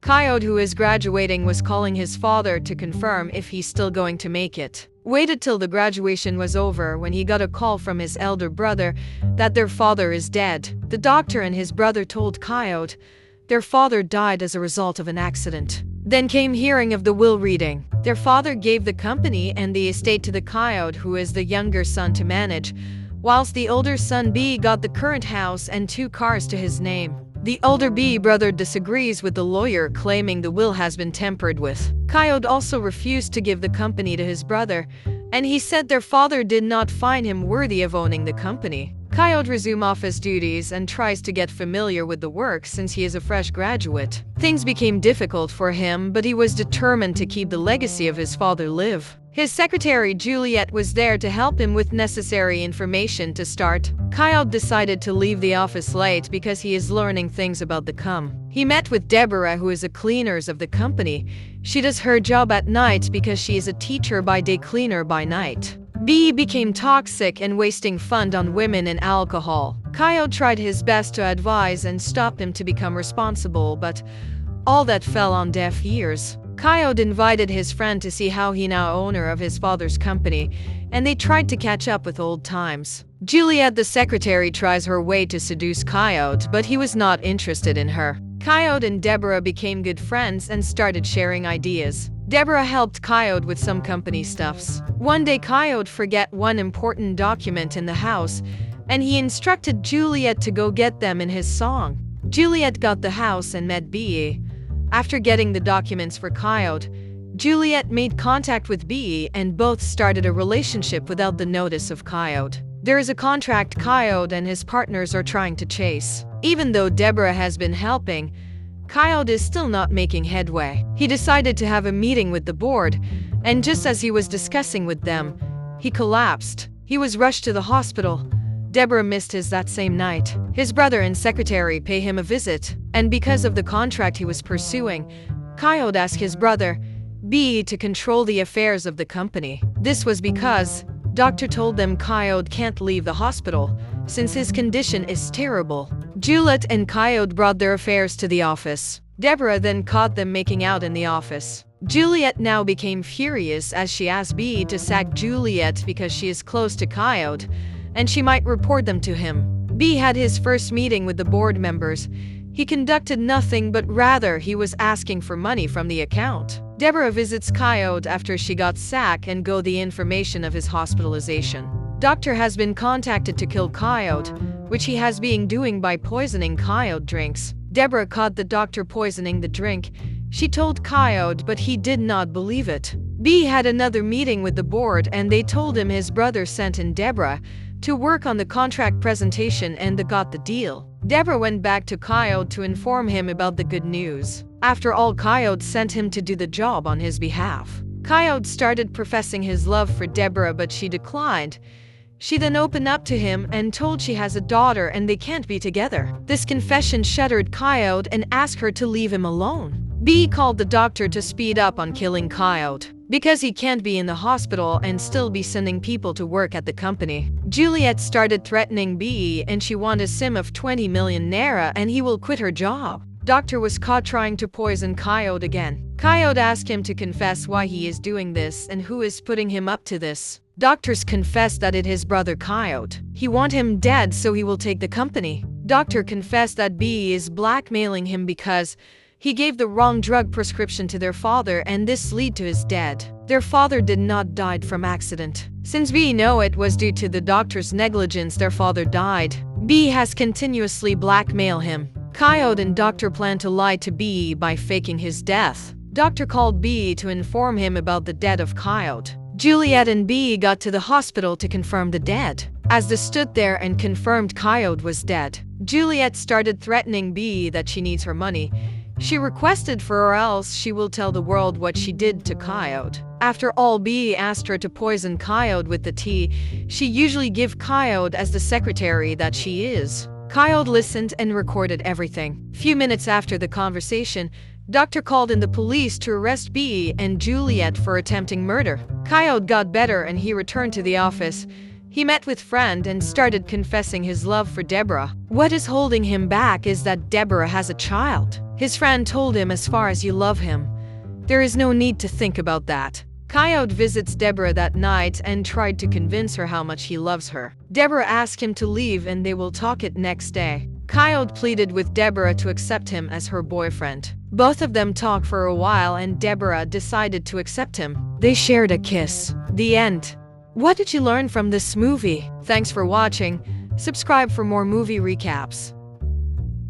Coyote, who is graduating, was calling his father to confirm if he's still going to make it. Waited till the graduation was over when he got a call from his elder brother that their father is dead. The doctor and his brother told Coyote their father died as a result of an accident. Then came hearing of the will reading. Their father gave the company and the estate to the Coyote, who is the younger son, to manage, whilst the older son B got the current house and 2 cars to his name. The older B brother disagrees with the lawyer, claiming the will has been tampered with. Coyote also refused to give the company to his brother, and he said their father did not find him worthy of owning the company. Coyote resumes office duties and tries to get familiar with the work since he is a fresh graduate. Things became difficult for him, but he was determined to keep the legacy of his father live. His secretary Juliet was there to help him with necessary information to start. Coyote decided to leave the office late because he is learning things about the He met with Deborah, who is a cleaners of the company. She does her job at night because she is a teacher by day, cleaner by night. B became toxic and wasting fund on women and alcohol. Coyote tried his best to advise and stop him to become responsible, but all that fell on deaf ears. Coyote invited his friend to see how he now owner of his father's company, and they tried to catch up with old times. Juliet, the secretary, tries her way to seduce Coyote, but he was not interested in her. Coyote and Deborah became good friends and started sharing ideas. Deborah helped Coyote with some company stuffs. One day Coyote forget one important document in the house, and he instructed Juliet to go get them in his song. Juliet got the house and met B. After getting the documents for Coyote, Juliet made contact with B and both started a relationship without the notice of Coyote. There is a contract Coyote and his partners are trying to chase. Even though Deborah has been helping, Coyote is still not making headway. He decided to have a meeting with the board, and just as he was discussing with them, he collapsed. He was rushed to the hospital. Deborah missed his that same night. His brother and secretary pay him a visit, and because of the contract he was pursuing, Coyote asked his brother, B, to control the affairs of the company. This was because doctor told them Coyote can't leave the hospital since his condition is terrible. Juliet and Coyote brought their affairs to the office. Deborah then caught them making out in the office. Juliet now became furious as she asked B to sack Juliet because she is close to Coyote and she might report them to him. B had his first meeting with the board members. He conducted nothing, but rather he was asking for money from the account. Deborah visits Coyote after she got sacked and got the information of his hospitalization. Doctor has been contacted to kill Coyote, which he has been doing by poisoning Coyote drinks. Deborah caught the doctor poisoning the drink. She told Coyote, but he did not believe it. B had another meeting with the board and they told him his brother sent in Deborah to work on the contract presentation and they got the deal. Deborah went back to Coyote to inform him about the good news. After all, Coyote sent him to do the job on his behalf. Coyote started professing his love for Deborah, but she declined. She then opened up to him and told she has a daughter and they can't be together. This confession shuddered Coyote and asked her to leave him alone. B called the doctor to speed up on killing Coyote, because he can't be in the hospital and still be sending people to work at the company. Juliet started threatening B and she wanted a sim of 20 million naira and he will quit her job. Doctor was caught trying to poison Coyote again. Coyote asked him to confess why he is doing this and who is putting him up to this. Doctors confessed that it is his brother Coyote. He want him dead so he will take the company. Doctor confessed that B is blackmailing him because he gave the wrong drug prescription to their father and this lead to his death. Their father did not died from accident. Since B know it was due to the doctor's negligence their father died, B has continuously blackmailed him. Coyote and doctor plan to lie to B by faking his death. Doctor called B to inform him about the death of Coyote. Juliet and B got to the hospital to confirm the death. As they stood there and confirmed Coyote was dead, Juliet started threatening B that she needs her money. She requested for or else she will tell the world what she did to Coyote. After all, B asked her to poison Coyote with the tea she usually give Coyote as the secretary that she is. Coyote listened and recorded everything. Few minutes after the conversation, Doctor called in the police to arrest B and Juliet for attempting murder. Coyote got better and he returned to the office. He met with friend and started confessing his love for Deborah. What is holding him back is that Deborah has a child. His friend told him, as far as you love him, there is no need to think about that. Coyote visits Deborah that night and tried to convince her how much he loves her. Deborah asked him to leave and they will talk it next day. Coyote pleaded with Deborah to accept him as her boyfriend. Both of them talked for a while and Deborah decided to accept him. They shared a kiss. The end. What did you learn from this movie? Thanks for watching. Subscribe for more movie recaps.